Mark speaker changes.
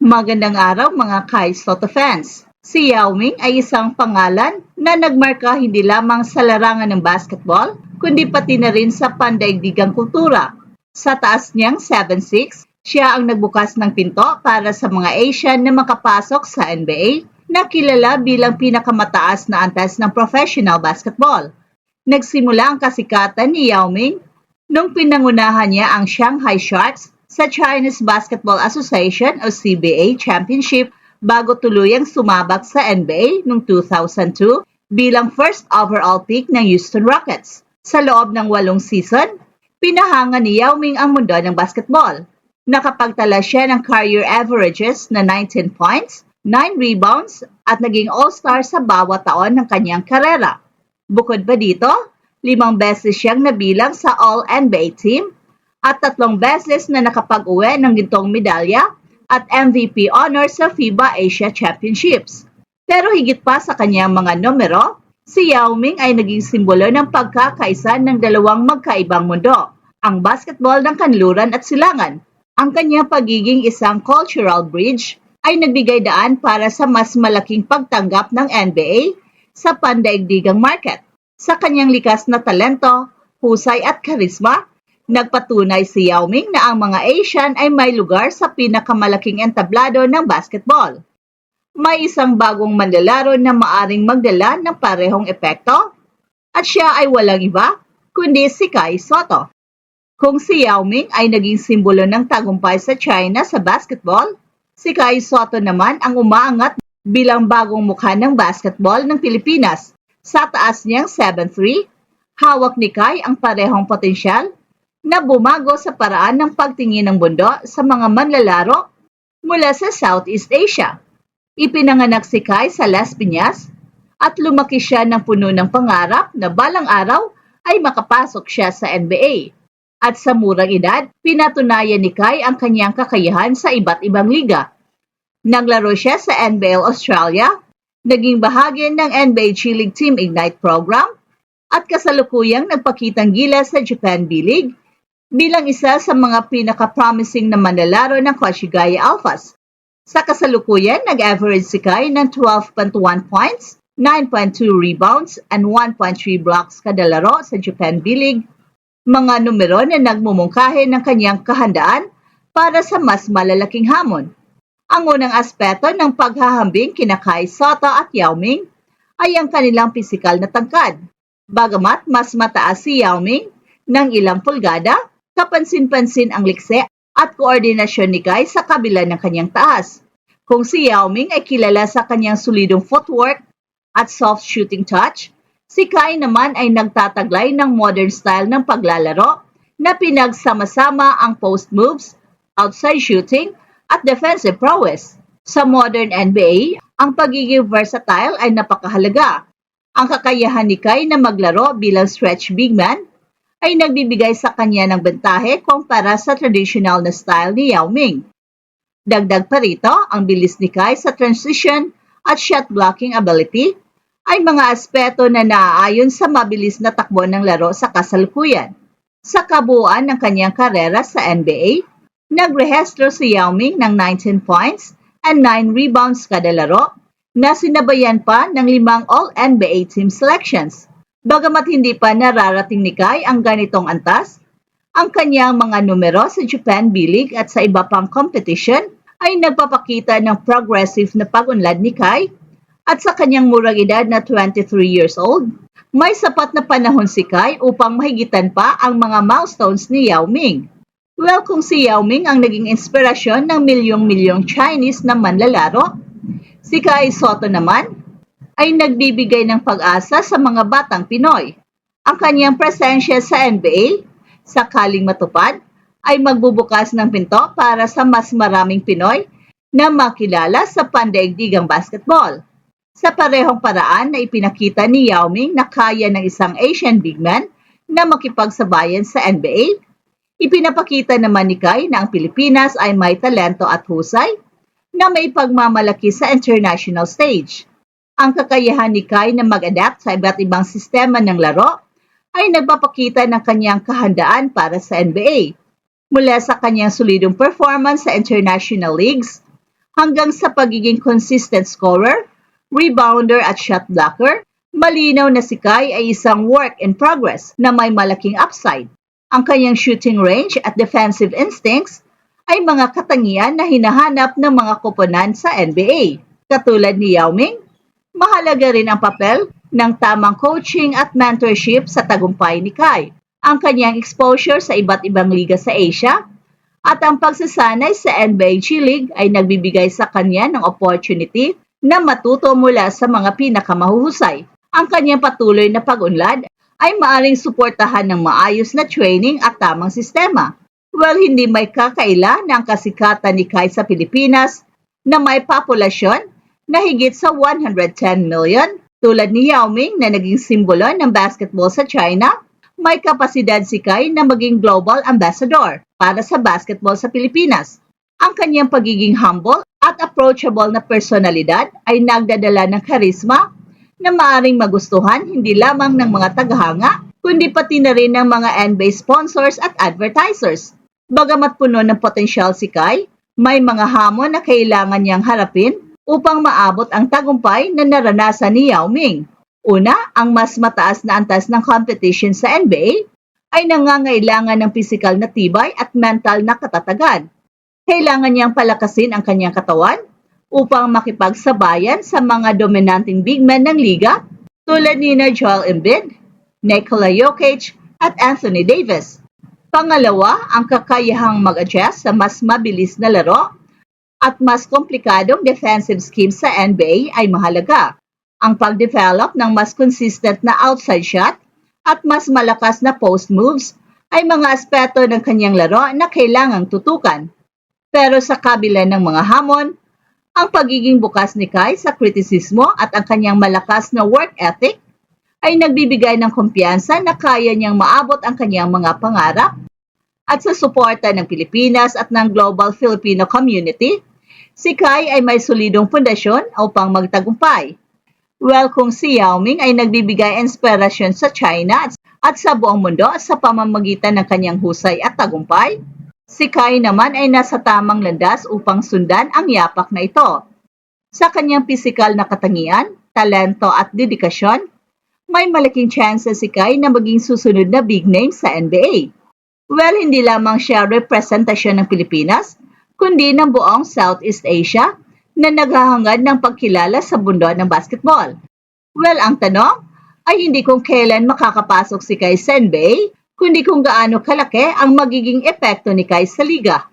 Speaker 1: Magandang araw mga Kai Soto fans. Si Yao Ming ay isang pangalan na nagmarka hindi lamang sa larangan ng basketball, kundi pati na rin sa pandaigdigang kultura. Sa taas niyang 7'6", siya ang nagbukas ng pinto para sa mga Asian na makapasok sa NBA na kilala bilang pinakamataas na antas ng professional basketball. Nagsimula ang kasikatan ni Yao Ming nung pinangunahan niya ang Shanghai Sharks sa Chinese Basketball Association o CBA Championship bago tuluyang sumabak sa NBA noong 2002 bilang first overall pick ng Houston Rockets. Sa loob ng 8 season, pinahanga ni Yao Ming ang mundo ng basketball. Nakapagtala siya ng career averages na 19 points, 9 rebounds at naging all-star sa bawat taon ng kanyang karera. Bukod pa dito, 5 beses siyang nabilang sa All-NBA team at 3 beses na nakapag-uwi ng gintong medalya at MVP honor sa FIBA Asia Championships. Pero higit pa sa kanyang mga numero, si Yao Ming ay naging simbolo ng pagkakaisa ng dalawang magkaibang mundo, ang basketball ng kanluran at silangan. Ang kanyang pagiging isang cultural bridge ay nagbigay daan para sa mas malaking pagtanggap ng NBA sa pandaigdigang market. Sa kanyang likas na talento, husay at karisma, nagpatunay si Yao Ming na ang mga Asian ay may lugar sa pinakamalaking entablado ng basketball. May isang bagong manlalaro na maaring magdala ng parehong epekto at siya ay walang iba kundi si Kai Sotto. Kung si Yao Ming ay naging simbolo ng tagumpay sa China sa basketball, si Kai Sotto naman ang umaangat bilang bagong mukha ng basketball ng Pilipinas. Sa taas niyang 7'3", hawak ni Kai ang parehong potensyal na bumago sa paraan ng pagtingin ng mundo sa mga manlalaro mula sa Southeast Asia. Ipinanganak si Kai sa Las Piñas at lumaki siya ng puno ng pangarap na balang araw ay makapasok siya sa NBA. At sa murang edad, pinatunayan ni Kai ang kanyang kakayahan sa iba't ibang liga. Naglaro siya sa NBL Australia, naging bahagi ng NBA G-League Team Ignite program at kasalukuyang nagpakitang gilas sa Japan B-League bilang isa sa mga pinaka-promising na manlalaro ng Koshigaya Alphas. Sa kasalukuyan, nag-average si Kai ng 12.1 points, 9.2 rebounds, and 1.3 blocks kada laro sa Japan B-League, mga numero na nagmumungkahi ng kanyang kahandaan para sa mas malalaking hamon. Ang unang aspeto ng paghahambing kina Kai Sotto at Yao Ming ay ang kanilang pisikal na tangkad. Bagamat mas mataas si Yao Ming ng ilang pulgada, kapansin-pansin ang likse at koordinasyon ni Kai sa kabila ng kanyang taas. Kung si Yao Ming ay kilala sa kanyang solidong footwork at soft shooting touch, si Kai naman ay nagtataglay ng modern style ng paglalaro na pinagsama-sama ang post moves, outside shooting, at defensive prowess. Sa modern NBA, ang pagiging versatile ay napakahalaga. Ang kakayahan ni Kai na maglaro bilang stretch big man ay nagbibigay sa kanya ng bentahe kumpara sa traditional na style ni Yao Ming. Dagdag pa rito, ang bilis ni Kai sa transition at shot blocking ability ay mga aspeto na naaayon sa mabilis na takbo ng laro sa kasalukuyan. Sa kabuuan ng kanyang karera sa NBA, nagrehistro si Yao Ming ng 19 points and 9 rebounds kada laro na sinabayan pa ng 5 All-NBA team selections. Bagamat hindi pa nararating ni Kai ang ganitong antas, ang kanyang mga numero sa Japan B-League at sa iba pang competition ay nagpapakita ng progressive na pag-unlad ni Kai at sa kanyang murang edad na 23 years old, may sapat na panahon si Kai upang mahigitan pa ang mga milestones ni Yao Ming. Well, kung si Yao Ming ang naging inspirasyon ng milyong-milyong Chinese na manlalaro, si Kai Sotto naman ay nagbibigay ng pag-asa sa mga batang Pinoy. Ang kanyang presensya sa NBA, sakaling matupad, ay magbubukas ng pinto para sa mas maraming Pinoy na makilala sa pandaigdigang basketball. Sa parehong paraan na ipinakita ni Yao Ming na kaya ng isang Asian big man na makipagsabayan sa NBA, ipinapakita naman ni Kai na ang Pilipinas ay may talento at husay na may pagmamalaki sa international stage. Ang kakayahan ni Kai na mag-adapt sa iba't ibang sistema ng laro ay nagpapakita ng kanyang kahandaan para sa NBA. Mula sa kanyang solidong performance sa international leagues hanggang sa pagiging consistent scorer, rebounder at shot blocker, malinaw na si Kai ay isang work in progress na may malaking upside. Ang kanyang shooting range at defensive instincts ay mga katangian na hinahanap ng mga koponan sa NBA. Katulad ni Yao Ming, mahalaga rin ang papel ng tamang coaching at mentorship sa tagumpay ni Kai. Ang kanyang exposure sa iba't ibang liga sa Asia at ang pagsasanay sa NBA G League ay nagbibigay sa kanya ng opportunity na matuto mula sa mga pinakamahuhusay. Ang kanyang patuloy na pag-unlad ay maaring suportahan ng maayos na training at tamang sistema. Well, hindi may kakaila na ang kasikatan ni Kai sa Pilipinas na may populasyon na higit sa 110 million. Tulad ni Yao Ming na naging simbolo ng basketball sa China, may kapasidad si Kai na maging global ambassador para sa basketball sa Pilipinas. Ang kanyang pagiging humble at approachable na personalidad ay nagdadala ng karisma na maaring magustuhan hindi lamang ng mga tagahanga, kundi pati na rin ng mga NBA sponsors at advertisers. Bagamat puno ng potensyal si Kai, may mga hamon na kailangan niyang harapin upang maabot ang tagumpay na naranasan ni Yao Ming. Una, ang mas mataas na antas ng competition sa NBA ay nangangailangan ng pisikal na tibay at mental na katatagan. Kailangan niyang palakasin ang kanyang katawan upang makipagsabayan sa mga dominanting big men ng liga tulad ni Joel Embiid, Nikola Jokic at Anthony Davis. Pangalawa, ang kakayahang mag-adjust sa mas mabilis na laro at mas komplikadong defensive scheme sa NBA ay mahalaga. Ang pag-develop ng mas consistent na outside shot at mas malakas na post moves ay mga aspeto ng kanyang laro na kailangang tutukan. Pero sa kabila ng mga hamon, ang pagiging bukas ni Kai sa kritisismo at ang kanyang malakas na work ethic ay nagbibigay ng kumpiyansa na kaya niyang maabot ang kanyang mga pangarap. At sa suporta ng Pilipinas at ng global Filipino community, si Kai ay may solidong pundasyon upang magtagumpay. Well, kung si Yao Ming ay nagbibigay inspirasyon sa China at sa buong mundo sa pamamagitan ng kanyang husay at tagumpay, si Kai naman ay nasa tamang landas upang sundan ang yapak na ito. Sa kanyang pisikal na katangian, talento at dedikasyon, may malaking chances si Kai na maging susunod na big name sa NBA. Well, hindi lamang siya representasyon ng Pilipinas, kundi ng buong Southeast Asia na naghahangad ng pagkilala sa mundo ng basketball. Well, ang tanong ay hindi kung kailan makakapasok si Kai sa NBA, kundi kung gaano kalaki ang magiging epekto ni Kai sa liga.